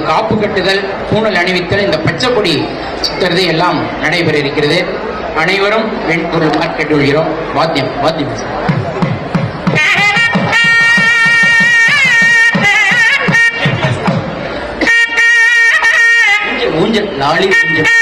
காப்பு கட்டுதல், பூணல் அணிவித்தல், இந்த பச்சை கொடி சுத்துறது எல்லாம் நடைபெற இருக்கிறது. அனைவரும் வெண்பொருள் மார்க்கெட் கொள்கிறோம். வாத்தியம் வாத்தியம் ஊஞ்சல் லாலி ஊஞ்சல்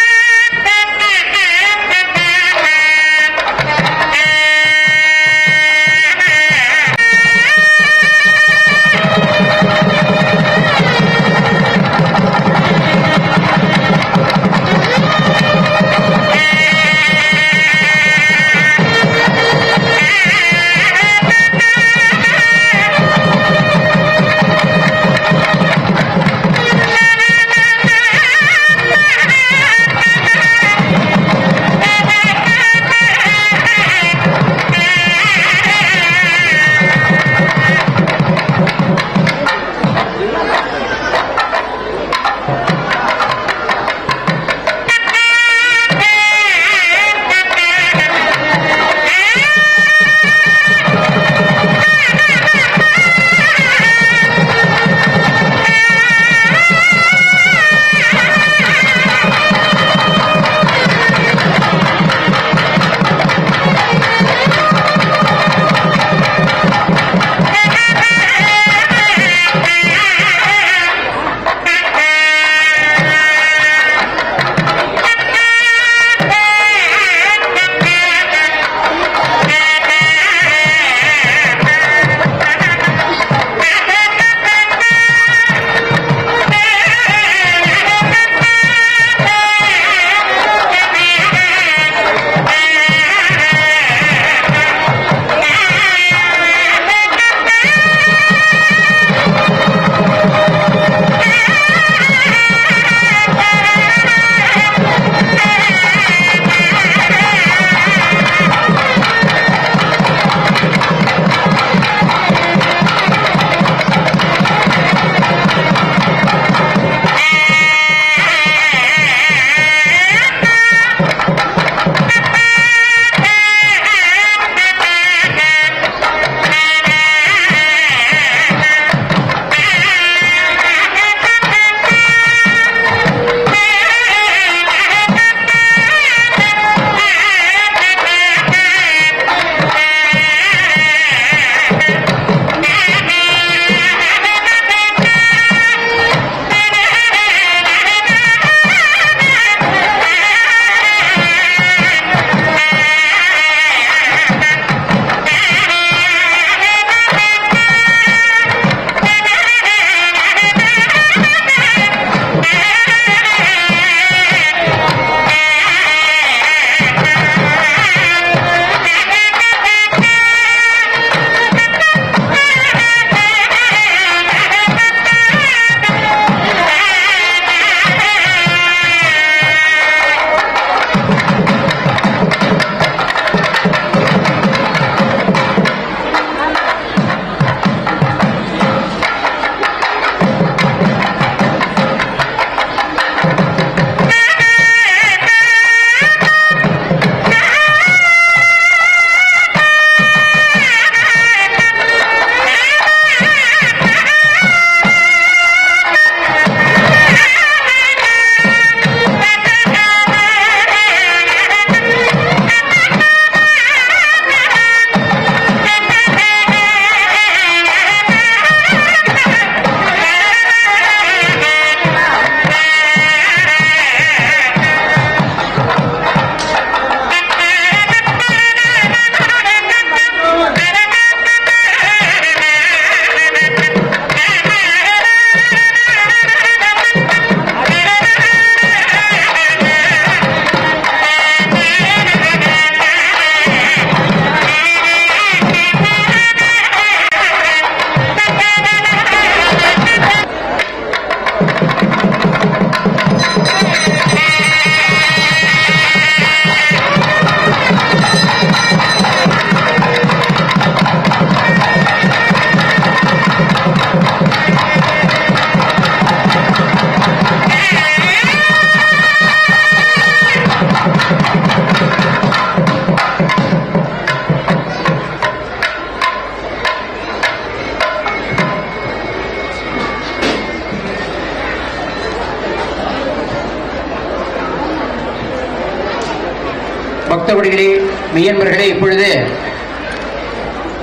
பக்தகுடிகளே, மெய்யன்பர்களே, இப்பொழுது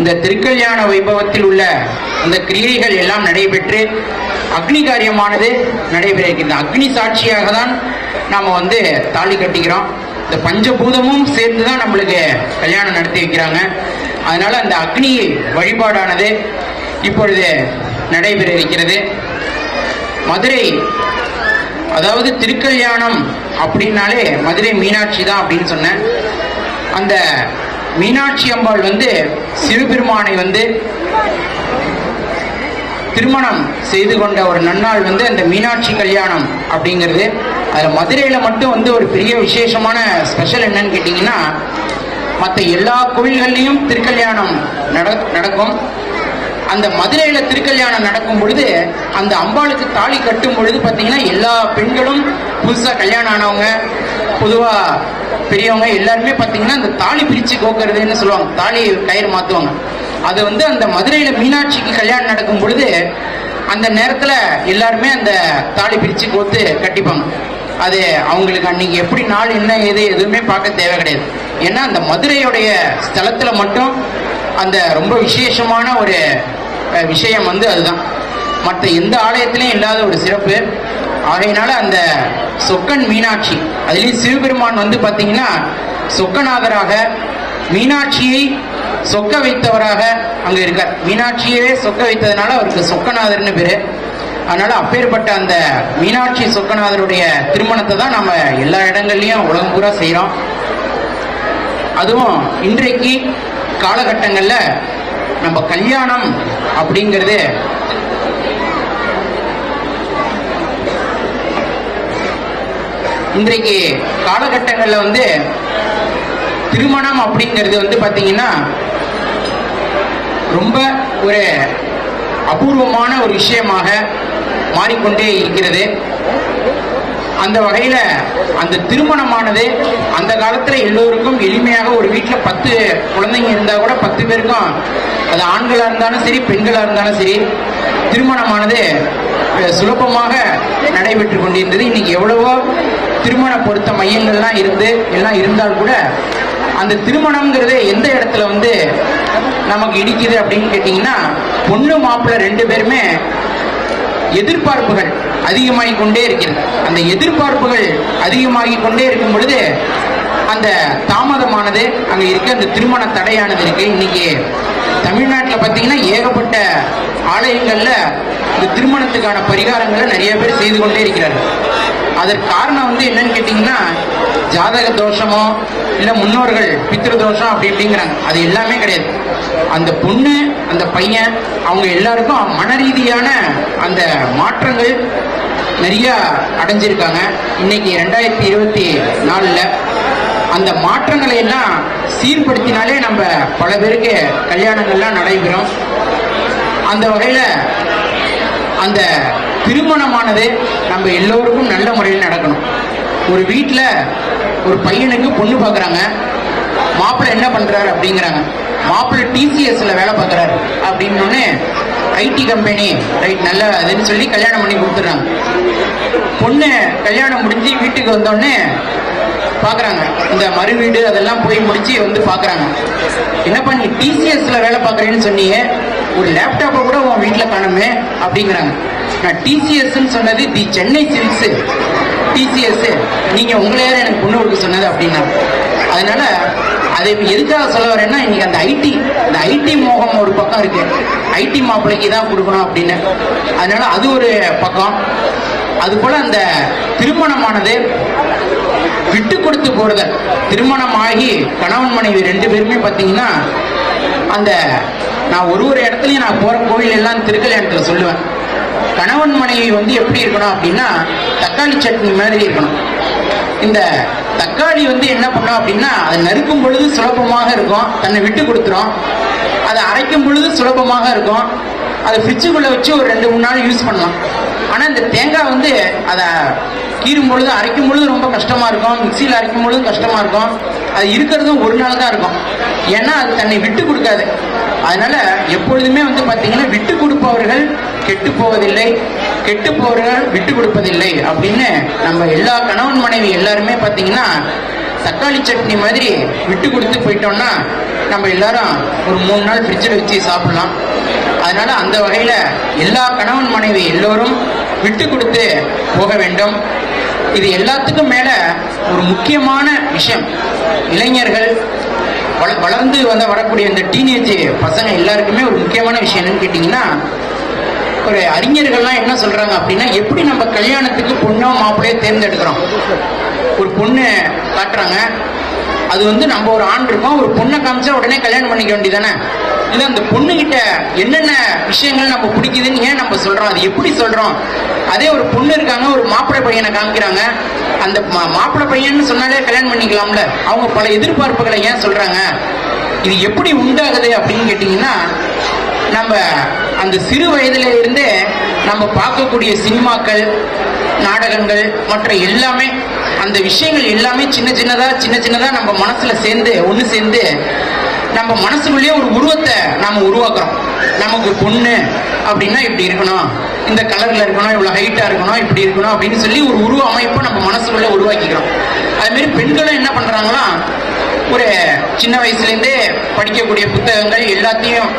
இந்த திருக்கல்யாண வைபவத்தில் உள்ள அந்த கிரியைகள் எல்லாம் நடைபெற்று அக்னி காரியமானது நடைபெற இருக்கின்ற அக்னி சாட்சியாக தான் நாம தாலி கட்டிக்கிறோம். இந்த பஞ்சபூதமும் சேர்ந்துதான் நம்மளுக்கு கல்யாணம் நடத்தி வைக்கிறாங்க. அதனால அந்த அக்னி வழிபாடானது இப்பொழுது நடைபெற இருக்கிறது. மதுரை, அதாவது திருக்கல்யாணம் அப்படின்னாலே மதுரை மீனாட்சி தான் அப்படின்னு சொன்னேன். அந்த மீனாட்சி அம்பாள் சிவபெருமானை திருமணம் செய்து கொண்ட ஒரு நன்னாள் அந்த மீனாட்சி கல்யாணம் அப்படிங்கிறது. அதில் மதுரையில் மட்டும் ஒரு பெரிய விசேஷமான ஸ்பெஷல் என்னன்னு கேட்டிங்கன்னா, மற்ற எல்லா கோவில்கள்லையும் திருக்கல்யாணம் நடக்கும். அந்த மதுரையில் திருக்கல்யாணம் நடக்கும் பொழுது அந்த அம்பாளுக்கு தாலி கட்டும் பொழுது பார்த்தீங்கன்னா எல்லா பெண்களும் புதுசாக கல்யாணம் ஆனவங்க, பொதுவாக பெரியவங்க எல்லாருமே பார்த்தீங்கன்னா அந்த தாலி பிரித்து கோக்கிறதுன்னு சொல்லுவாங்க, தாலி கயிறு மாற்றுவாங்க. அது அந்த மதுரையில் மீனாட்சிக்கு கல்யாணம் நடக்கும் பொழுது அந்த நேரத்தில் எல்லாருமே அந்த தாலி பிரித்து கோத்து கட்டிப்பாங்க. அது அவங்களுக்கு அன்னைக்கு எப்படி நாள் என்ன ஏது எதுவுமே பார்க்க தேவை கிடையாது. ஏன்னா அந்த மதுரையுடைய ஸ்தலத்தில் மட்டும் அந்த ரொம்ப விசேஷமான ஒரு விஷயம் அதுதான். மற்ற எந்த ஆலயத்திலையும் இல்லாத ஒரு சிறப்பு. ஆகையினால அந்த சொக்கன் மீனாட்சி, அதுலேயும் சிவபெருமான் பார்த்தீங்கன்னா சொக்கநாதராக மீனாட்சியை சொக்க வைத்தவராக அங்கே இருக்கார். மீனாட்சியவே சொக்க வைத்ததுனால அவருக்கு சொக்கநாதர்னு பேரு. அதனால அப்பேற்பட்ட அந்த மீனாட்சி சொக்கநாதருடைய திருமணத்தை தான் நம்ம எல்லா இடங்கள்லையும் உலகம் பூரா செய்கிறோம். அதுவும் இன்றைக்கு காலகட்டங்களில் நம்ம கல்யாணம் அப்படிங்கிறது இன்றைக்கு காலகட்டங்களில் திருமணம் அப்படிங்கிறது பார்த்தீங்கன்னா ரொம்ப ஒரு அபூர்வமான ஒரு விஷயமாக மாறிக்கொண்டே இருக்கிறது. அந்த வகையில் அந்த திருமணமானது அந்த காலத்தில் எல்லோருக்கும் எளிமையாக, ஒரு வீட்டில் 10 குழந்தைங்க இருந்தால் கூட 10 பேருக்கும், அது ஆண்களாக இருந்தாலும் சரி பெண்களாக இருந்தாலும் சரி, திருமணமானது சுலபமாக நடைபெற்று கொண்டிருந்தது. இன்னைக்கு எவ்வளவோ திருமண பொருத்த மையங்கள்லாம் எல்லாம் இருந்தால் கூட அந்த திருமணம்ங்கிறது எந்த இடத்துல நமக்கு இடிக்குது அப்படின்னு கேட்டிங்கன்னா, பொண்ணு மாப்பிள்ளை 2 பேருமே எதிர்பார்ப்புகள் அதிகமாகிக் கொண்டே இருக்கிறது. அந்த எதிர்பார்ப்புகள் அதிகமாகிக் கொண்டே இருக்கும் பொழுது அந்த தாமதமானது அங்கே இருக்கு, அந்த திருமண தடையானது இருக்கு. இன்னைக்கு தமிழ்நாட்டில் பார்த்தீங்கன்னா ஏகப்பட்ட ஆலயங்கள்ல இந்த திருமணத்துக்கான பரிகாரங்களை நிறைய பேர் செய்து கொண்டே இருக்கிறார்கள். அதற்கு காரணம் என்னன்னு கேட்டிங்கன்னா, ஜாதக தோஷமோ இல்லை முன்னோர்கள் பித்ரு தோஷம் அப்படி இப்படிங்கிறாங்க. அது எல்லாமே கிடையாது. அந்த பொண்ணு அந்த பையன் அவங்க எல்லாருக்கும் மன ரீதியான அந்த மாற்றங்கள் நிறைய அடைஞ்சிருக்காங்க. இன்னைக்கு 2024 அந்த மாற்றங்களை எல்லாம் சீர்படுத்தினாலே நம்ம பல பேருக்கு கல்யாணங்கள்லாம் நடைபெறும். அந்த வகையில் அந்த திருமணமானது நம்ம எல்லோருக்கும் நல்ல முறையில் நடக்கணும். ஒரு வீட்டில் ஒரு பையனுக்கு பொண்ணு பார்க்குறாங்க, மாப்பிள்ளை என்ன பண்ணுறாரு அப்படிங்கிறாங்க. மாப்பிள்ளை டிசிஎஸ்ல வேலை பார்க்குறாரு அப்படின்னு ஐடி கம்பெனி ரைட் நல்ல அதுன்னு சொல்லி கல்யாணம் பண்ணி கொடுத்துட்றாங்க. பொண்ணு கல்யாணம் முடிஞ்சு வீட்டுக்கு வந்தோடனே பார்க்குறாங்க, இந்த மறு வீடு அதெல்லாம் போய் முடிச்சு பார்க்குறாங்க. என்னப்பா நீ டிசிஎஸ்ல வேலை பார்க்குறேன்னு சொன்னீங்க, ஒரு லேப்டாப்பை கூட உன் வீட்டில் காணுமே அப்படிங்கிறாங்க. நான் டிசிஎஸ்ன்னு சொன்னது தி சென்னை சில்க்ஸ் டிசிஎஸ், நீங்கள் உங்களை யாரும் எனக்கு பொண்ணு கொடுக்க சொன்னது அப்படின்னா. அதனால அதை எதுக்காக சொல்ல வரேன்னா, இன்னைக்கு அந்த ஐடி மோகம் ஒரு பக்கம் இருக்கு, ஐடி மாப்பிள்ளைக்கு தான் கொடுக்கணும் அப்படின்னு. அதனால அது ஒரு பக்கம். அது போல அந்த திருமணமானது விட்டு கொடுத்து போறது. திருமணம் ஆகி கணவன் மனைவி 2 பேருமே பார்த்தீங்கன்னா, அந்த நான் ஒரு இடத்துலையும் நான் போற கோயில் எல்லாம் திருக்கல்யாணத்தில் சொல்லுவேன், கணவன் மனைவி எப்படி இருக்கணும் அப்படின்னா தக்காளி சட்னி மாதிரி இருக்கணும். இந்த தக்காளி என்ன பண்ணும் அப்படின்னா, அதை நறுக்கும் பொழுது சுலபமாக இருக்கும், தன்னை விட்டு கொடுத்துரும். அதை அரைக்கும் பொழுது சுலபமாக இருக்கும், அதை ஃப்ரிட்ஜுக்குள்ளே வச்சு ஒரு 2-3 நாள் யூஸ் பண்ணலாம். ஆனால் இந்த தேங்காய் அதை கீறும் பொழுது அரைக்கும் பொழுது ரொம்ப கஷ்டமாக இருக்கும், மிக்சியில் அரைக்கும் பொழுதும் கஷ்டமாக இருக்கும். அது இருக்கிறதும் ஒரு நாள் தான் இருக்கும், ஏன்னா அது தன்னை விட்டு கொடுக்காது. அதனால எப்பொழுதுமே பார்த்தீங்கன்னா விட்டு கொடுப்பவர்கள் கெட்டு போவதில்லை, கெட்டு போவர்கள் விட்டு கொடுப்பதில்லை அப்படின்னு நம்ம எல்லா கணவன் மனைவி எல்லாருமே பார்த்தீங்கன்னா தக்காளி சட்னி மாதிரி விட்டு கொடுத்து போயிட்டோம்னா நம்ம எல்லாரும் ஒரு 3 நாள் ஃப்ரிட்ஜில் வச்சு சாப்பிடலாம். அதனால அந்த வகையில் எல்லா கணவன் மனைவி எல்லோரும் விட்டு கொடுத்து போக வேண்டும். இது எல்லாத்துக்கும் மேல ஒரு முக்கியமான விஷயம், இளைஞர்கள் வளர்ந்து வரக்கூடிய இந்த டீனேஜ் பசங்க எல்லாருக்குமே ஒரு முக்கியமான விஷயம் என்னன்னு கேட்டீங்கன்னா, ஒரு அறிஞர்கள்லாம் என்ன சொல்றாங்க அப்படின்னா, எப்படி நம்ம கல்யாணத்துக்கு பொண்ணோ மாப்பிள்ளையோ தேர்ந்தெடுக்கிறோம். ஒரு பொண்ணு காட்டுறாங்க, அது வந்து நம்ம ஒரு ஆண் இருக்கோம், ஒரு பொண்ணை காமிச்சா உடனே கல்யாணம் பண்ணிக்க வேண்டியதானே. இல்லை அந்த பொண்ணுகிட்ட என்னென்ன விஷயங்கள் நம்ம பிடிக்குதுன்னு ஏன் நம்ம சொல்றோம், அது எப்படி சொல்றோம். அதே ஒரு பொண்ணு இருக்காங்க, ஒரு மாப்பிள்ளை பையனை காமிக்கிறாங்க, அந்த மாப்பிள்ளை பையன்னு சொன்னாலே கல்யாணம் பண்ணிக்கலாம்ல. அவங்க பல எதிர்பார்ப்புகளை ஏன் சொல்றாங்க, இது எப்படி உண்டாகுது அப்படின்னு கேட்டீங்கன்னா, நம்ம அந்த சிறு வயதுல இருந்தே நம்ம பார்க்கக்கூடிய சினிமாக்கள், நாடகங்கள், மற்ற எல்லாமே அந்த விஷயங்கள் எல்லாமே சின்ன சின்னதா நம்ம மனசுல ஒன்று சேர்ந்து நம்ம மனசுக்குள்ளேயே ஒரு உருவத்தை நாம உருவாக்குறோம். நமக்கு ஒரு பொண்ணு அப்படின்னா இப்படி இருக்கணும், இந்த கலர்ல இருக்கணும், இவ்வளவு ஹைட்டா இருக்கணும், இப்படி இருக்கணும் அப்படின்னு சொல்லி ஒரு உருவ அமைப்பை நம்ம மனசுக்குள்ள உருவாக்கிக்கிறோம். அது மாதிரி பெண்களும் என்ன பண்றாங்களா, ஒரு சின்ன வயசுலேருந்தே படிக்கக்கூடிய புத்தகங்கள் எல்லாத்தையும்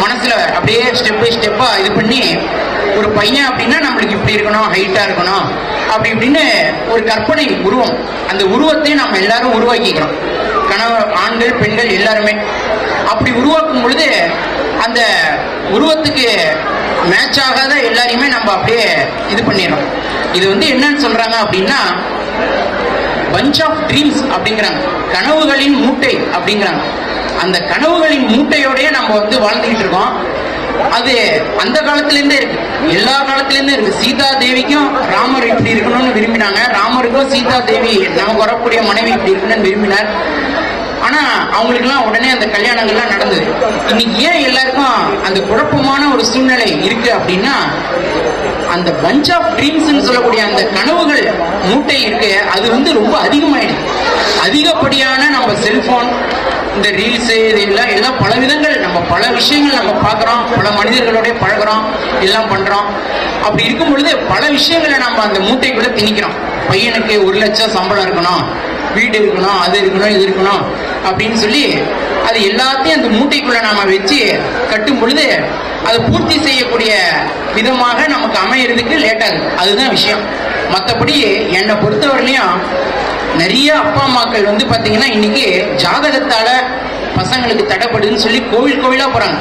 மனசுல அப்படியே ஸ்டெப் பை ஸ்டெப்பா இது பண்ணி, ஒரு பையன் அப்படின்னா நம்மளுக்கு இப்படி இருக்கணும், ஹைட்டா இருக்கணும், அப்படி இப்படின்னு ஒரு கற்பனை உருவம், அந்த உருவத்தையும் நம்ம எல்லாரும் உருவாக்கிக்கிறோம். ஆண்கள் பெண்கள் எல்லாருமே அப்படி உருவாக்கும் பொழுது அந்த உருவத்துக்கு மேட்ச் ஆகாத எல்லாரையுமே நம்ம அப்படியே இது பண்ணிடுறோம். இது வந்து என்னன்னு சொல்றாங்க அப்படின்னா, பஞ்ச் ஆஃப் ட்ரீம்ஸ் அப்படிங்கிறாங்க, கனவுகளின் மூட்டை அப்படிங்கிறாங்க. அந்த கனவுகளின் மூட்டையோடய நம்ம வந்து வாழ்ந்துகிட்டு இருக்கோம். அது அந்த காலத்திலேருந்தே இருக்கு, எல்லா காலத்திலேருந்தே இருக்கு. சீதா தேவிக்கும் ராமர் இப்படி இருக்கணும்னு விரும்பினாங்க, ராமருக்கும் சீதா தேவி நமக்கு வரக்கூடிய மனைவி இப்படி இருக்கணும்னு விரும்பினார். ஆனா அவங்களுக்குலாம் உடனே அந்த கல்யாணங்கள்லாம் நடந்தது. இன்னைக்கு ஏன் எல்லாருக்கும் அந்த குழப்பமான ஒரு சூழ்நிலை இருக்கு அப்படின்னா, அந்த பஞ்ச் ஆஃப் ட்ரீம்ஸ் சொல்லக்கூடிய அந்த கனவுகள் மூட்டை இருக்கு, அது வந்து ரொம்ப அதிகமாயிடுது. அதிகப்படியான நம்ம செல்போன், இந்த ரீல்ஸு, இது எல்லாம் பல விதங்கள், நம்ம பல விஷயங்கள் நம்ம பார்க்குறோம், பல மனிதர்களோட பழகிறோம், எல்லாம் பண்ணுறோம். அப்படி இருக்கும் பொழுது பல விஷயங்களை நம்ம அந்த மூட்டைக்குள்ளே திணிக்கிறோம். பையனுக்கு 1 லட்சம் சம்பளம் இருக்கணும், வீடு இருக்கணும், அது இருக்கணும், இது இருக்கணும் அப்படின்னு சொல்லி அது எல்லாத்தையும் அந்த மூட்டைக்குள்ள நாம வச்சு கட்டும் பொழுது அதை பூர்த்தி செய்யக்கூடிய விதமாக நமக்கு அமையறதுக்கு லேட் ஆகுது. அதுதான் விஷயம். மற்றபடி என்னை பொறுத்தவரையிலையும் நிறைய அப்பா அம்மாக்கள் வந்து பார்த்தீங்கன்னா இன்னைக்கு ஜாதகத்தால பசங்களுக்கு தடைப்படுதுன்னு சொல்லி கோவிலா போறாங்க.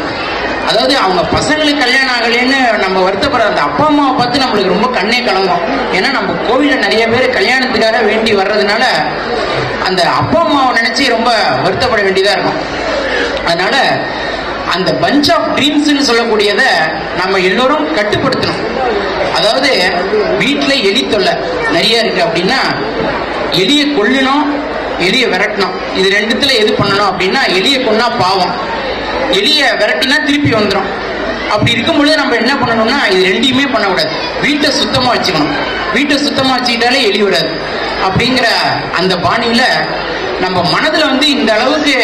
அதாவது அவங்க பசங்களுக்கு கல்யாணம் ஆகலைன்னு நம்ம வருத்தப்படுற அந்த அப்பா அம்மாவை பார்த்து நம்மளுக்கு ரொம்ப கண்ணே கலங்கும். ஏன்னா நம்ம கோவிலில் நிறைய பேர் கல்யாணத்துக்காக வேண்டி வர்றதுனால அந்த அப்பா அம்மாவை நினைச்சு ரொம்ப வருத்தப்பட வேண்டியதா இருக்கும். அதனால அந்த பஞ்ச் ஆஃப் ட்ரீம்ஸ்ன்னு சொல்லக்கூடியதை நம்ம எல்லோரும் கட்டுப்படுத்தணும். அதாவது வீட்டில் எலி தொல்லை நிறைய இருக்கு அப்படின்னா, எலியை கொல்லணும், எலியை விரட்டணும். இது ரெண்டுத்துல எது பண்ணணும் அப்படின்னா, எலியை கொன்னா பாவம், எலியை விரட்டினா திருப்பி வந்துடும். அப்படி இருக்கும்பொழுது நம்ம என்ன பண்ணணும்னா, இது ரெண்டையுமே பண்ணக்கூடாது. வீட்டை சுத்தமாக வச்சுக்கணும். வீட்டை சுத்தமாக வச்சுக்கிட்டாலே எலி வராது. அப்படிங்கிற அந்த பாணியில் நம்ம மனதில் வந்து இந்த அளவுக்கு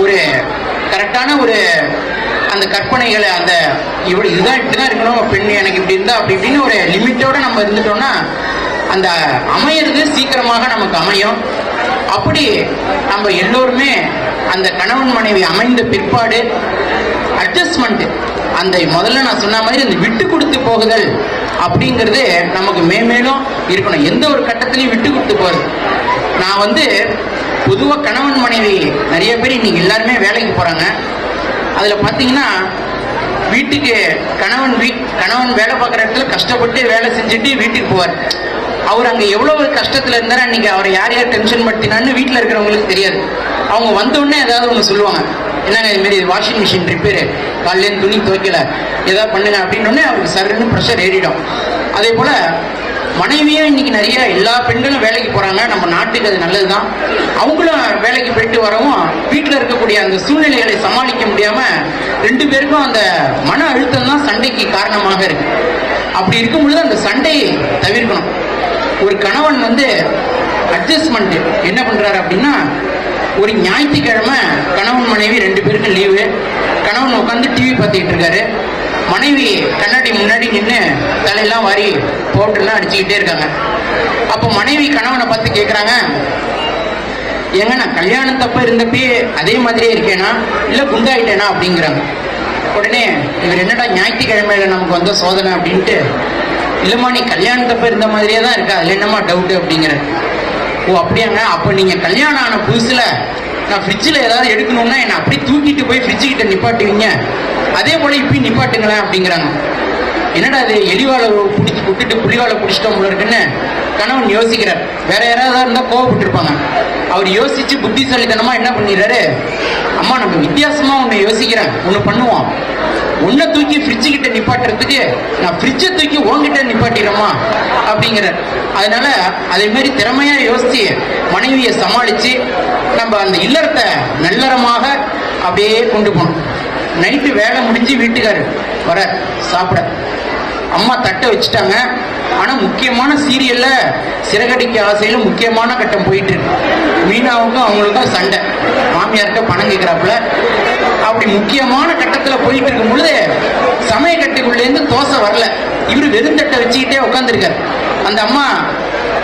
ஒரு கரெக்டான ஒரு அந்த கற்பனைகளை, அந்த இதுதான் இப்படிதான் இருக்கணும், பெண் எனக்கு இப்படி இருந்தா அப்படி இப்படின்னு ஒரு லிமிட்டோட நம்ம இருந்துட்டோம்னா அந்த அமையிறது சீக்கிரமாக நமக்கு அமையும். அப்படி நம்ம எல்லோருமே அந்த கணவன் மனைவி அமைந்த பிற்பாடு அட்ஜஸ்ட்மெண்ட், அந்த முதல்ல நான் சொன்ன மாதிரி அந்த விட்டு கொடுத்து போகுதல் அப்படிங்கிறது நமக்கு மேலும் இருக்கணும். எந்த ஒரு கட்டத்திலையும் விட்டு கொடுத்து போகுது. நான் வந்து பொதுவாக கணவன் மனைவி நிறைய பேர் இன்னைக்கு எல்லாருமே வேலைக்கு போறாங்க. அதில் பார்த்தீங்கன்னா வீட்டுக்கு கணவன் வேலை பார்க்குற இடத்துல கஷ்டப்பட்டு வேலை செஞ்சுட்டு வீட்டுக்கு போவார். அவர் அங்கே எவ்வளவு கஷ்டத்தில் இருந்தார், அன்னைக்கு அவரை யார் டென்ஷன் படுத்தினான்னு வீட்டில் இருக்கிறவங்களுக்கு தெரியாது. அவங்க வந்தோடனே ஏதாவது ஒன்று சொல்லுவாங்க, என்னங்க இதுமாரி வாஷிங் மிஷின் ரிப்பேரு, காலையிலேருந்து துணி துவைக்கல, ஏதாவது பண்ணுங்க அப்படின்னோடனே அவருக்கு சருன்னு ப்ரெஷர் ஏறிடும். அதே போல் மனைவியும் இன்னைக்கு நிறைய எல்லா பெண்களும் வேலைக்கு போகிறாங்க. நம்ம நாட்டுக்கு அது நல்லது தான். அவங்களும் வேலைக்கு போயிட்டு வரவும் வீட்டில் இருக்கக்கூடிய அந்த சூழ்நிலைகளை சமாளிக்க முடியாமல் 2 பேருக்கும் அந்த மன அழுத்தம் தான் சண்டைக்கு காரணமாக இருக்கு. அப்படி இருக்கும் பொழுது அந்த சண்டையை தவிர்க்கணும். ஒரு கணவன் வந்து அட்ஜஸ்ட்மெண்ட் என்ன பண்றாரு அப்படின்னா, ஒரு ஞாயிற்றுக்கிழமை கணவன் மனைவி 2 பேருக்கும் லீவு. கணவன் உட்காந்து டிவி பார்த்துக்கிட்டு இருக்காரு, மனைவி கண்ணாடி முன்னாடி நின்று தலையெல்லாம் வாரி பவுடர்லாம் அடிச்சுக்கிட்டே இருக்காங்க. அப்போ மனைவி கணவனை பார்த்து கேட்குறாங்க, ஏங்க நான் கல்யாணத்தப்ப இருந்தப்பயே அதே மாதிரியே இருக்கேனா இல்ல குண்டாயிட்டேனா அப்படிங்கிறாங்க. உடனே இவர் என்னடா ஞாயிற்றுக்கிழமையில நமக்கு வந்த சோதனை அப்படின்ட்டு, இல்லம்மா நீ கல்யாணத்தப்ப இருந்த மாதிரியே தான் இருக்கா, அதுல என்னம்மா டவுட் அப்படிங்கிற. ஓ அப்படியாங்க, அப்ப நீங்க கல்யாணம் ஆன புதுசுல நான் ஃப்ரிட்ஜில் ஏதாவது எடுக்கணும்னா என்னை அப்படியே தூக்கிட்டு போய் ஃப்ரிட்ஜு கிட்ட நிப்பாட்டுவீங்க, அதே போல இப்பயும் நிப்பாட்டுங்களேன் அப்படிங்கிறாங்க. என்னடா அது எலிவாழை பிடிச்சி விட்டுட்டு புலிவாழை பிடிச்சிட்டோம் போல இருக்குன்னு கணவன் யோசிக்கிறார். வேற யாராவது இருந்தா கோவப்பட்டிருப்பாங்க. அவர் யோசிச்சு புத்திசாலித்தனமா என்ன பண்ணிடுறாரு, அம்மா நம்ம வித்தியாசமா ஒண்ணு யோசிக்கிறேன், ஒண்ணு பண்ணுவோம், உன்னை தூக்கி ஃப்ரிட்ஜு கிட்ட நிப்பாட்டுறதுக்கு நான் ஃப்ரிட்ஜை தூக்கி உன்கிட்ட நிப்பாட்டிடுறோமா அப்படிங்கிறார். அதனால அதே மாதிரி திறமையா யோசிச்சு மனைவியை சமாளிச்சு நம்ம அந்த இல்லறத்தை நல்லறமாக அப்படியே கொண்டு போகணும். நைட்டு வேலை முடிஞ்சு வீட்டுக்காரு வர சாப்பிட அம்மா தட்டை வச்சுட்டாங்க. ஆனா முக்கியமான சீரியல்ல சிறகடிக்க ஆசையில முக்கியமான கட்டம் போயிட்டு இருக்கு. மீனாவுக்கும் அவங்களுக்கும் சண்டை, மாமியார்கிட்ட பணம் கேட்கிறாப்புல. அப்படி முக்கியமான கட்டத்துல போயிட்டு இருக்கும் பொழுது சமயக்கட்டுக்குள்ள இருந்து தோசை வரல. இவரு வெறுந்தட்டை வச்சுக்கிட்டே உட்காந்துருக்காரு. அந்த அம்மா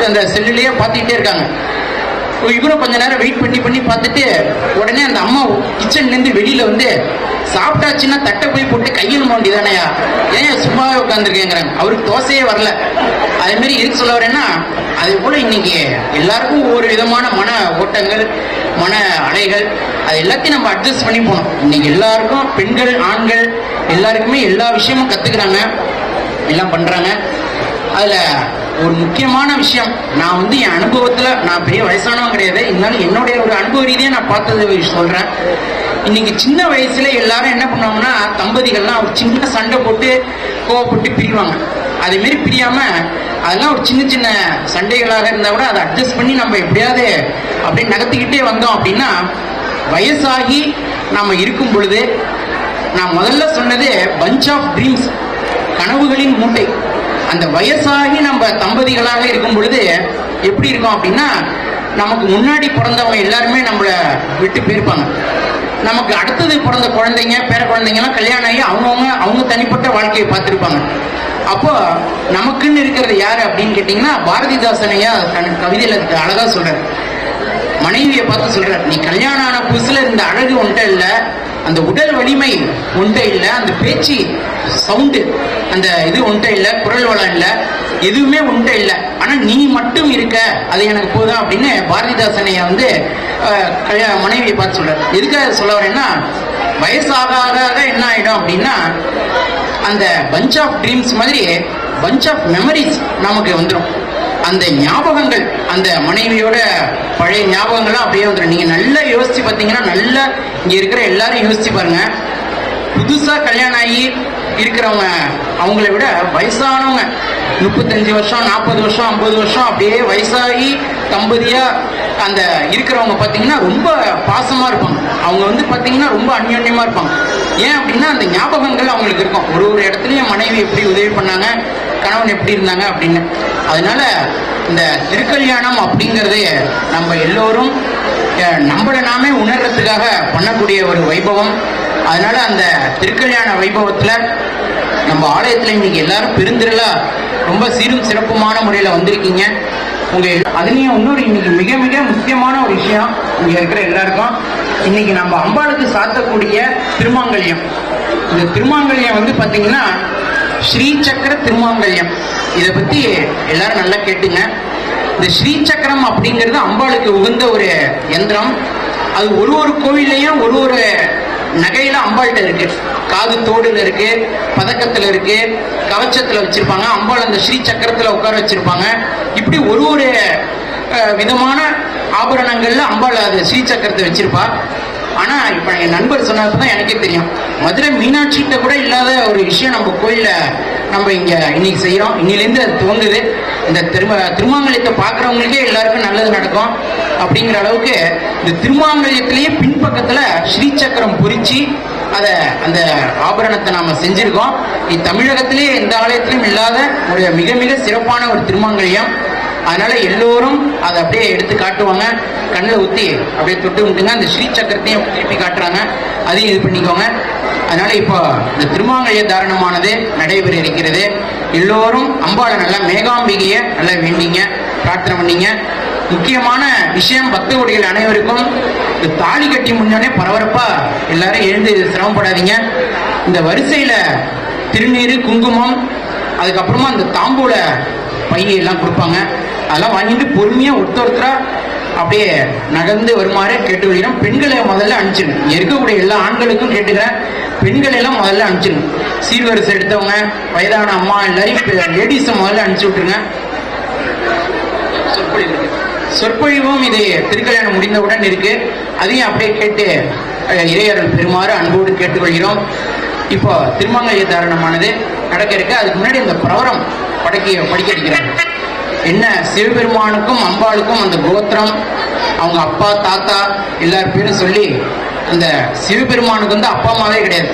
அந்த செல்லுலயே பார்த்துக்கிட்டே இருக்காங்க. இவரும் கொஞ்ச நேரம் வெயிட் பண்ணி பார்த்துட்டு உடனே அந்த அம்மா கிச்சன்ல இருந்து வெளியில வந்து, சாப்பிட்டாச்சுன்னா தட்டை போய் போட்டு கையில் மாண்டிதானையா, ஏன் சும்மாவே உட்காந்துருக்கேங்கிறாங்க. அவருக்கு தோசையே வரல. அதே மாதிரி எதுக்கு சொல்ல வரேன்னா, அதே போல இன்னைக்கு எல்லாருக்கும் ஒவ்வொரு விதமான மன ஓட்டங்கள், மன அலைகள், அது எல்லாத்தையும் நம்ம அட்ஜஸ்ட் பண்ணி போகணும். இன்னைக்கு எல்லாருக்கும் பெண்கள் ஆண்கள் எல்லாருக்குமே எல்லா விஷயமும் கத்துக்கிறாங்க, எல்லாம் பண்றாங்க. அதுல ஒரு முக்கியமான விஷயம், நான் வந்து என் அனுபவத்துல, நான் பெரிய வயசானவன் கிடையாது, இருந்தாலும் என்னுடைய ஒரு அனுபவ ரீதியா நான் பார்த்தது சொல்றேன். இன்னைக்கு சின்ன வயசுல எல்லாரும் என்ன பண்ணுவாங்கன்னா, தம்பதிகள்லாம் ஒரு சின்ன சண்டை போட்டு கோவப்பட்டு பிரிவாங்க. அதே மாதிரி பிரியாம அதெல்லாம் ஒரு சின்ன சின்ன சண்டைகளாக இருந்தா கூட அதை அட்ஜஸ்ட் பண்ணி நம்ம எப்படியாவது அப்படியே நகர்த்திக்கிட்டே வந்தோம் அப்படின்னா, வயசாகி நாம இருக்கும் பொழுது, நான் முதல்ல சொன்னது பஞ்ச் ஆஃப் ட்ரீம்ஸ், கனவுகளின் மூட்டை. அந்த வயசாகி நம்ம தம்பதிகளாக இருக்கும் பொழுது எப்படி இருக்கும் அப்படின்னா, நமக்கு முன்னாடி பிறந்தவங்க எல்லாருமே நம்மளை விட்டு போயிருப்பாங்க. நமக்கு அடுத்தது பிறந்த குழந்தைங்க பேர குழந்தைங்கலாம் கல்யாணம் ஆகி அவங்க தனிப்பட்ட வாழ்க்கையை பார்த்துருப்பாங்க. அப்போ நமக்குன்னு இருக்கிறது யாரு அப்படின்னு கேட்டீங்கன்னா, பாரதிதாசனையா தன் கவிதையில அழகா சொல்றாரு. மனைவியை பார்த்து சொல்றாரு, நீ கல்யாணம் ஆன புதுசுல இந்த அழகு ஒன்றை இல்லை, அந்த உடல் வலிமை ஒன்றை இல்லை, அந்த பேச்சு சவுண்டு அந்த இது ஒன்றை இல்லை, குரல் வளம் இல்லை, எதுவுமே ஒன்றை இல்லை, ஆனா நீ மட்டும் இருக்க, அது எனக்கு போதும் அப்படின்னு பாரதிதாசனைய வந்து மனைவியை பார்த்து சொல்றாரு. எதுக்காக சொல்ல வரேன்னா, வயசாக என்ன ஆயிடும் அப்படின்னா, அந்த பஞ்ச் ஆஃப் ட்ரீம்ஸ் மாதிரி பஞ்ச் ஆஃப் மெமரிஸ் நமக்கு வந்துடும். அந்த ஞாபகங்கள், அந்த மனைவியோட பழைய ஞாபகங்கள்லாம் அப்படியே வந்துடும். நீங்க நல்லா யோசிச்சு பார்த்தீங்கன்னா, நல்லா இங்க இருக்கிற எல்லாரும் யோசிச்சு பாருங்க. புதுசா கல்யாணம் ஆகி இருக்கிறவங்க அவங்களை விட வயசானவங்க 35 வருஷம் 40 வருஷம் 50 வருஷம் அப்படியே வயசாகி தம்பதியா அந்த இருக்கிறவங்க பார்த்தீங்கன்னா ரொம்ப பாசமா இருப்பாங்க. அவங்க வந்து பார்த்தீங்கன்னா ரொம்ப அந்யோன்யமா இருப்பாங்க. ஏன் அப்படின்னா, அந்த ஞாபகங்கள் அவங்களுக்கு இருக்கும். ஒரு இடத்துலயும் மனைவி எப்படி உதவி பண்ணாங்க, கணவன் எப்படி இருந்தாங்க அப்படின்னு. அதனால இந்த திருக்கல்யாணம் அப்படிங்கிறது நம்ம எல்லோரும் நம்மளை நாமே உணர்றதுக்காக பண்ணக்கூடிய ஒரு வைபவம். அதனால அந்த திருக்கல்யாண வைபவத்துல நம்ம ஆலயத்துல இன்னைக்கு எல்லாரும் பெருந்திரளா ரொம்ப சீரும் சிறப்புமான முறையில வந்திருக்கீங்க. உங்க அதுலயும் இன்னொரு இன்னைக்கு மிக மிக முக்கியமான ஒரு விஷயம், இங்க இருக்கிற எல்லாருக்கும் இன்னைக்கு நம்ம அம்பாளுக்கு சாத்தக்கூடிய திருமாங்கல்யம். இந்த திருமாங்கல்யம் வந்து பாத்தீங்கன்னா ஸ்ரீசக்கர திருமாங்கல்யம். இதை பத்தி எல்லாரும் நல்லா கேட்டுங்க. இந்த ஸ்ரீசக்கரம் அப்படிங்கிறது அம்பாளுக்கு உகந்த ஒரு யந்திரம். அது ஒரு கோவிலையும் ஒரு நகையில அம்பாள்கிட்ட இருக்கு. காது தோடுல இருக்கு, பதக்கத்துல இருக்கு, கவச்சத்துல வச்சிருப்பாங்க. அம்பாள் அந்த ஸ்ரீ சக்கரத்துல உட்கார வச்சிருப்பாங்க. இப்படி ஒரு விதமான ஆபரணங்கள்ல அம்பாள் அது ஸ்ரீ சக்கரத்தை வச்சிருப்பா. ஆனா இப்ப என் நண்பர் சொன்னதுதான் எனக்கே தெரியும், மதுரை மீனாட்சிகிட்ட கூட இல்லாத ஒரு விஷயம் நம்ம கோயில நம்ம இங்க இன்னைக்கு செய்யறோம். இன்னிலேருந்து அது துவங்குது. இந்த திருமாங்கல்யத்தை பார்க்குறவங்களுக்கே எல்லாருக்கும் நல்லது நடக்கும் அப்படிங்கிற அளவுக்கு இந்த திருமாங்கல்யத்திலேயே பின்பக்கத்துல ஸ்ரீசக்கரம் பொறிச்சு அதை அந்த ஆபரணத்தை நாம செஞ்சிருக்கோம். தமிழகத்திலே எந்த ஆலயத்திலும் இல்லாத ஒரு மிக மிக சிறப்பான ஒரு திருமாங்கல்யம். அதனால எல்லோரும் அதை அப்படியே எடுத்து காட்டுவாங்க. கண்ணில் ஊற்றி அப்படியே தொட்டு விட்டுங்க. அந்த ஸ்ரீசக்கரத்தையும் திருப்பி காட்டுறாங்க, அதையும் இது பண்ணிக்கோங்க. அதனால இப்போ இந்த திருமாங்கல்ய தாரணமானது நடைபெற இருக்கிறது. எல்லோரும் அம்பாளை நல்லா மேகாம்பிகையை நல்லா வேண்டிங்க, பிரார்த்தனை பண்ணிங்க. முக்கியமான விஷயம் பக்த கோடிகள் அனைவருக்கும் இந்த தாலி கட்டி முன்னே பரபரப்பா எல்லாரும் எழுந்து சிரமப்படாதீங்க. இந்த வரிசையில திருநீர், குங்குமம், அதுக்கப்புறமா அந்த தாம்பூல பையெல்லாம் கொடுப்பாங்க. அதெல்லாம் வாங்கிட்டு பொறுமையா ஒருத்தரா அப்படியே நகர்ந்து வருமாறு கேட்டுக்கொள்கிறோம். பெண்களை முதல்ல அனுப்பிச்சிருங்க. இருக்கக்கூடிய எல்லா ஆண்களுக்கும் கேட்டுக்கிறேன், பெண்களை எல்லாம் முதல்ல அனுப்பிச்சிருங்க. சீர்வரிசை எடுத்தவங்க, வயதான அம்மா எல்லாரையும் லேடிஸை முதல்ல அனுப்பிச்சு விட்டுருங்க. சொற்பொழிவும் இது திருக்கல்யாணம் முடிந்தவுடன் இருக்கு, அதையும் அப்படியே கேட்டு இறையர்கள் பெறுமாறு அன்போடு கேட்டுக்கொள்கிறோம். இப்போ திருமங்கல்ய தாரணமானது நடக்க இருக்கு. அதுக்கு முன்னாடி இந்த பிரவரம் படிக்க இருக்கிறாங்க. என்ன, சிவபெருமானுக்கும் அம்பாளுக்கும் அந்த கோத்திரம், அவங்க அப்பா தாத்தா எல்லார் பேரும் சொல்லி, அந்த சிவபெருமானுக்கு வந்து அப்பா அம்மாவே கிடையாது.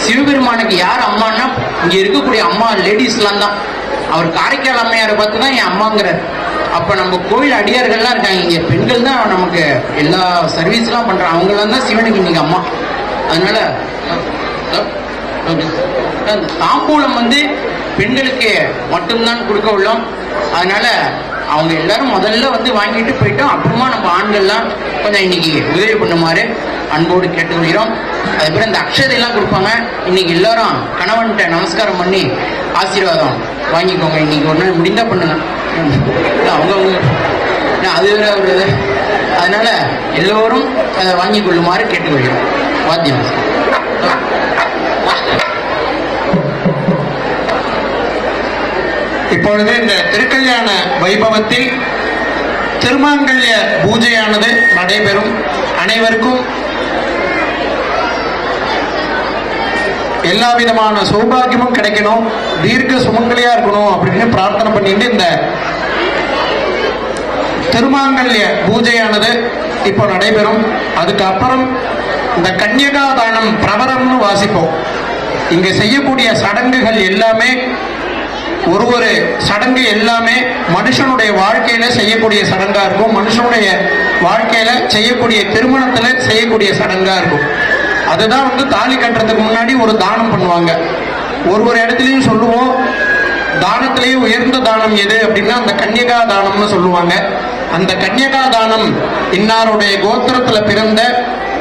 சிவபெருமானுக்கு யார் அம்மான்னா இங்க இருக்கக்கூடிய அம்மா லேடிஸ்லாம் தான். அவர் காரைக்கால் அம்மையாரை பார்த்து தான் என் அம்மாங்கிறார். அப்ப நம்ம கோவில் அடியார்கள்லாம் இருக்காங்க, இங்க பெண்கள் தான் நமக்கு எல்லா சர்வீஸ்லாம் பண்றாங்க. அவங்களாம் தான் சிவனுக்கு இன்னைக்கு அம்மா. அதனால தாம்பூலம் வந்து பெண்களுக்கு மட்டும்தான் கொடுக்க உள்ளோம். அதனால அவங்க எல்லாரும் முதல்ல வந்து வாங்கிட்டு போயிட்டோம். அப்புறமா நம்ம ஆண்கள்லாம் கொஞ்சம் இன்னைக்கு உதவி பண்ணுமாறு அன்போடு கேட்டுக்கொள்கிறோம். அதுக்கப்புறம் இந்த அக்ஷதையெல்லாம் கொடுப்பாங்க. இன்னைக்கு எல்லாரும் கணவன்கிட்ட நமஸ்காரம் பண்ணி ஆசீர்வாதம் வாங்கிக்கோங்க. இன்னைக்கு ஒரு நாள் முடிந்தா பண்ணுங்க. அவங்க அது வேற ஒரு, அதனால எல்லோரும் அதை வாங்கி கொள்ளுமாறு கேட்டுக்கொள்கிறோம். வாத்தியம். இப்பொழுது இந்த திருக்கல்யாண வைபவத்தில் திருமாங்கல்ய பூஜையானது நடைபெறும். அனைவருக்கும் எல்லா விதமான சௌபாகியமும் கிடைக்கணும், தீர்க்க சுமங்கலியா இருக்கணும் அப்படின்னு பிரார்த்தனை பண்ணிட்டு இந்த திருமாங்கல்ய பூஜையானது இப்போ நடைபெறும். அதுக்கப்புறம் இந்த கன்யகாதானம் பிரபரம்னு வாசிப்போம். இங்க செய்யக்கூடிய சடங்குகள் எல்லாமே, ஒரு சடங்கு எல்லாமே மனுஷனுடைய வாழ்க்கையில செய்யக்கூடிய சடங்கா இருக்கும். மனுஷனுடைய வாழ்க்கையில செய்யக்கூடிய திருமணத்துல செய்யக்கூடிய சடங்கா இருக்கும். அதுதான் வந்து தாலி கட்டுறதுக்கு முன்னாடி ஒரு தானம் பண்ணுவாங்க. ஒரு இடத்துலையும் சொல்லுவோம், தானத்திலேயே உயர்ந்த தானம் எது அப்படின்னா அந்த கன்யகா தானம்னு சொல்லுவாங்க. அந்த கன்யகா தானம் இன்னாருடைய கோத்திரத்துல பிறந்த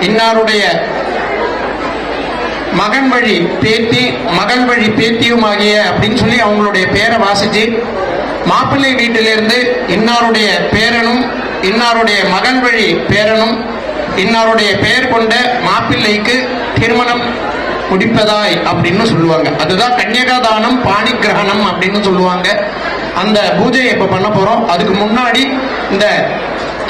இன்னாருடைய மகன் வழி பேத்தி, மகள் வழி பேத்தியும் ஆகிய அப்படின்னு சொல்லி அவங்களுடைய பேரை வாசிச்சு, மாப்பிள்ளை வீட்டிலிருந்து இன்னாருடைய பேரனும் இன்னாருடைய மகள் வழி பேரனும் இன்னாருடைய பெயர் கொண்ட மாப்பிள்ளைக்கு திருமணம் முடிப்பதாய் அப்படின்னு சொல்லுவாங்க. அதுதான் கன்யகாதானம் பாணி கிரகணம் அப்படின்னு சொல்லுவாங்க. அந்த பூஜையை இப்ப பண்ண போறோம். அதுக்கு முன்னாடி இந்த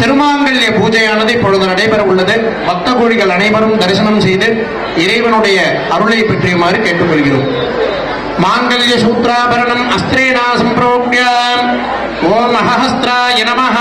திருமாங்கல்ய பூஜையானது இப்பொழுது நடைபெற உள்ளது. பக்த கோடிகள் அனைவரும் தரிசனம் செய்து இறைவனுடைய அருளை பெற்றியுமாறு கேட்டுக்கொள்கிறோம். மாங்கல்ய சூத்ராபரணம் அஸ்திரேணா சம்பிரோக்ய ஓம் அஹஸ்திராய நமஹ.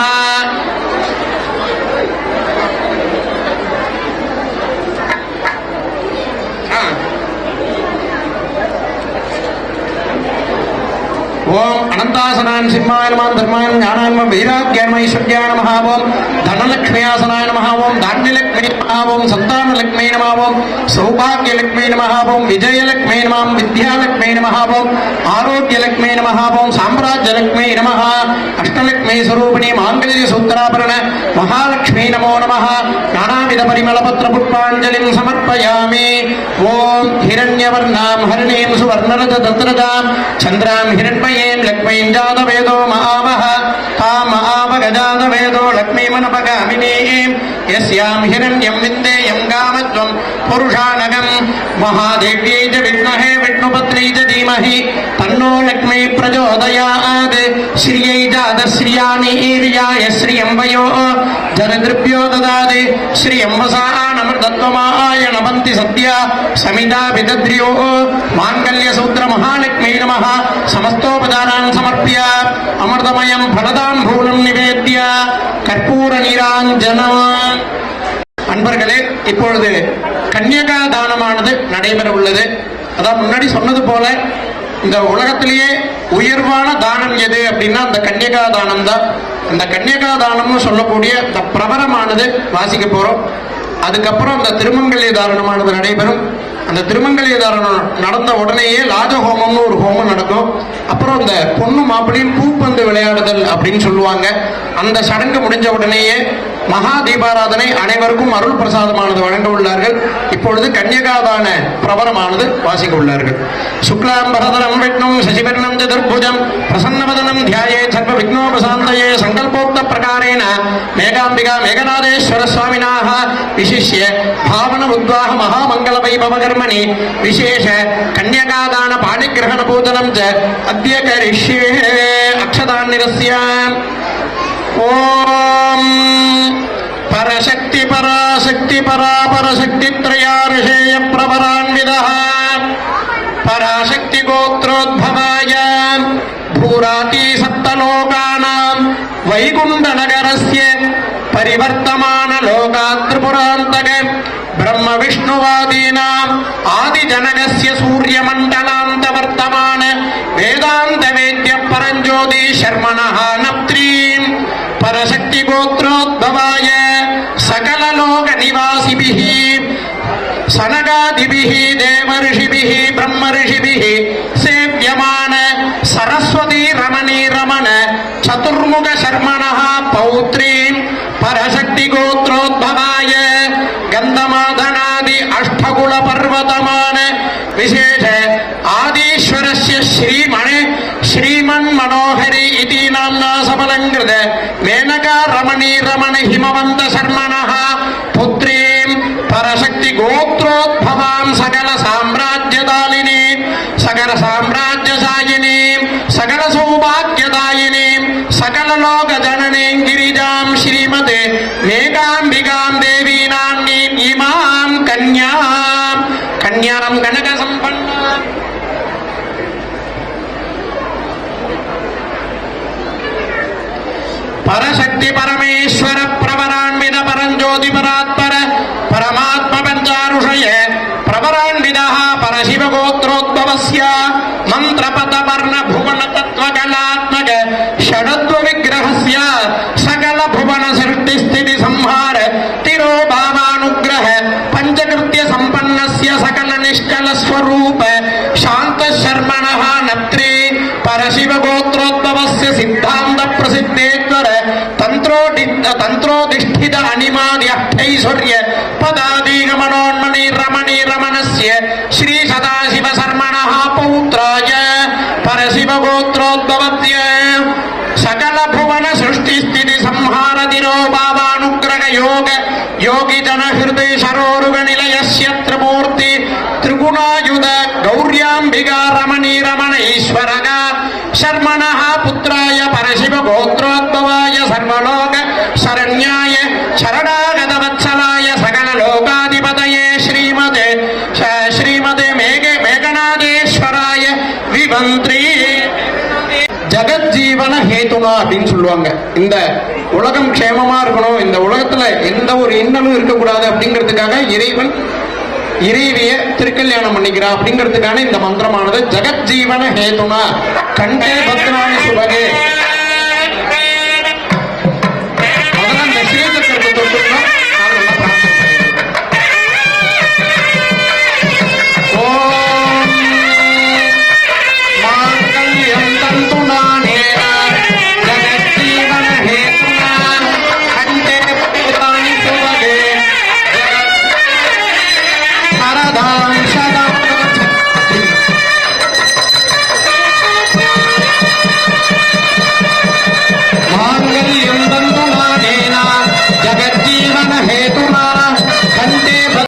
ஓம் அனந்தாசனான் சிம்மாய நமः, தர்மாய ஞானாய நமः, வைராக்யாய ஐஸ்வர்யாய நமः, ஓம் தனலக்ஷ்மியாசனாய நமः, ஓம் தான்யலக்ஷ்மி நமः, ஓம் சந்தானலக்ஷ்மி நமः, ஓம் சௌபாகியலக்ஷ்மி நமः, ஓம் விஜயலக்ஷ்மி நமः, வித்யாலக்ஷ்மி நமः, ஓம் ஆரோக்கியலக்ஷ்மி நமः, ஓம் சாம்ராஜ்யலக்ஷ்மி நமः, அஷ்டலக்ஷ்மி ஸ்வரூபிணி மாங்கல்ய சூத்ராபரண மகாலக்ஷ்மி நமோ நமः. நானாவித பரிமள பத்ர புஷ்பாஞ்சலிம் சமர்ப்பயாமி. ஓம் ஹிரண்யவர்ணாம் ஹரிணீம் சுவர்ணரஜ தத்ரஜாம் சந்திராம் ஹிரண்மயே லக்ஷ்மீம் ஜாதவேதோ மகாவஹ தாம் மகாவகஜாதவேதோ லக்ஷ்மீமனபகாமினீம் யஸ்யாம் ஹிரண்யம் விந்தேயம் காமத்வம் புருஷானகம் மகாதேவ்யை ச வித்மஹே விஷ்ணுபத்ரை ச தீமஹி தன்னோ லக்ஷ்மீ பிரச்சோதயாத். ஸ்ரீயை ஜாதஸ்ரீயானி ஈர்யாய ஸ்ரீயம் வயோ ஜனதிருப்யோ ததாதி ஸ்ரீயம் வசானமர்தத்வமாய நபந்தி சத்யா சமிதா விதத்ரியோ. மாங்கல்ய சூத்திர மகாலக்ஷ்மீ நமः. சமஸ்தோபதாரான் சமர்ப்பிய அமிர்தமயம் பரதாம்பூலம் நிவேத்ய கற்பூர நீராஞ்சனம். அன்பர்களே, இப்பொழுது கன்யகா தானமானது நடைபெற உள்ளது. அதான் முன்னாடி சொன்னது போல இந்த உலகத்திலேயே உயர்வான தானம் எது அப்படின்னா அந்த கன்யகா தானம் தான். இந்த கன்யகா தானம்னு சொல்லக்கூடிய இந்த பிரபரமானது வாசிக்க போறோம். அதுக்கப்புறம் இந்த திருமங்கல்ய தாரணமானது நடைபெறும். அந்த திருமங்கல்யதாரணம் நடந்த உடனேயே லாஜஹோமம்னு ஒரு ஹோமம் நடக்கும். அப்புறம் இந்த பொண்ணு மாப்பிள்ளையும் பூப்பந்து விளையாடுதல் அப்படின்னு சொல்லுவாங்க. அந்த சடங்கு முடிஞ்ச உடனேயே மகா தீபாராதனை, அனைவருக்கும் அருள் பிரசாதமானது வழங்க உள்ளார்கள். இப்பொழுது கன்யகாதான பிரபரமானது வாசிக்க உள்ளார்கள். சுக்லாம் பரதரம் விஷ்ணும் சசிவர்ணம் சதுர்புஜம் பிரசன்னவதனம் தியாயே சர்வ விக்னோபசாந்தயே சங்கல்போக்த பிரகாரேண மேகாம்பிகா மேகநாதேஸ்வர சுவாமினாக விசிஷ்ய பாவன உத்வாக மகாமங்கல வைபவ கர்மணி விசேஷ கன்யகாதான பாணிகிரகண பூஜனம் ச அத்ய கரிஷ்யே அக்ஷதாநிரஸ்ய. ஓம் பரசக்தி பராசக்தி பராபரசக்தி த்ரயார்ஷேய பிரபரான்விதः பராசக்தி கோத்ரோத்பவாய பூராதி சப்தலோகானாம் வைகுண்ட நகரஸ்ய பரிவர்த்தமான லோகாத்ரிபுராந்தக பிரம்ம விஷ்ணுவாதீனாம் ஆதி ஜனகஸ்ய சூரியமண்டலாந்த வர்த்தமான வேதாந்த வேத்ய பரஞ்சோதி சர்மணः நப்த்ரீம் பரசக்தி கோத்ரோத்பவாய சகல லோக நிவாசிபிஹ சனகாதிபிஹ தேவர்ஷிபிஹ பிரம்மர்ஷிபிஹ சேவ்யமான சரஸ்வதி ரமணி ரமண சதுர்முக சர்மணः பௌத்ரீம் பரசக்தி கோத்ரோத்பவாய கந்தமாதனாதி அஷ்டகுல பர்வதமான விசேஷ ஆதீஸ்வரஸ்ய ஸ்ரீமன் மனோஹரி இதி நாம்னா சபலங்கிருத மேனகா ரமணி ரமண ஹிமவந்த சர்மணः புத்ரீம் பரசக்தி கோத்ரோத்பவாம் சகல சாம்ராஜ்யதாலினீம் சகல சாம்ராஜ்யசாயினீம் சகல சௌபாக்யதாயினீம் சகல லோக ஜனனீம் கிரிஜாம் ஸ்ரீமதே மேகாம்பிகாம் தேவி நாம்னீம் இமாம் கன்யாம் கனக சம்பன்னாம் பரசக்தி பரமேஸ்வர பிரபரான்வித பரஞ்சோதி பராத்பர பரமாத்ம பஞ்சாருஷய பிரபரான்விதः பரசிவ கோத்ரோத்பவஸ்ய மந்திரபத வர்ண புவன தத்வ கலாத்மக ஷடத்வ விக்கிரஹஸ்ய சகல புவன சிருஷ்டி ஸ்திதி சம்ஹார திரோபாவானுக்கிரஹ பஞ்சகிருத்ய சம்பன்னஸ்ய சகல நிஷ்கல ஸ்வரூப சாந்த சர்மணः நப்த்ரே பரசிவ கோத்ரோத்பவஸ்ய சித்தாந்த பிரசித்தேத்வர தந்த்ரோதிஷ்டித அனிமாதி அஷ்டைஸ்வர்ய பதாதீகமனோன்மணி ரமணி ரமணஸ்ய ஸ்ரீ சதாசிவ சர்மணः பௌத்ராய பரசிவ கோத்ரோத்பவத்ய சகல புவன சிருஷ்டி ஸ்திதி சம்ஹார திரோபாவானுக்கிரக யோக யோகி ஜன ஹிருதய சரோருக நிலையஸ்ய த்ரிமூர்த்தி திரிகுணாயுத கௌர்யாம்பிகா ரமணி ரமண ஈஸ்வரக சர்மணः புத்ராய பரசிவ கோத்ரோத்பவாய சர்வலோக சரண்யாய சரணாகத வத்சலாய சகல லோகாதிபதயே ஸ்ரீமதே மேகநாதேஸ்வராய விவந்திரி ஜகஜீவன ஹேதுனா அப்படின்னு சொல்லுவாங்க. இந்த உலகம் க்ஷேமமா இருக்கணும், இந்த உலகத்துல எந்த ஒரு இன்னலும் இருக்கக்கூடாது அப்படிங்கிறதுக்காக இறைவன் இறைவிய திருக்கல்யாணம் பண்ணிக்கிறான் அப்படிங்கிறதுக்கான இந்த மந்திரமானது ஜகஜீவன ஹேதுனா கண்டே பத்ராணி சுபகே. முதல்ல இந்த ஸ்ரீசக்கரத்தை தொட்டுக்கணும். ஓம் மாங்கல்யம் தந்துநானேன ஜகஜீவன ஹேதுனா கண்டே பத்ராணி சுபகே.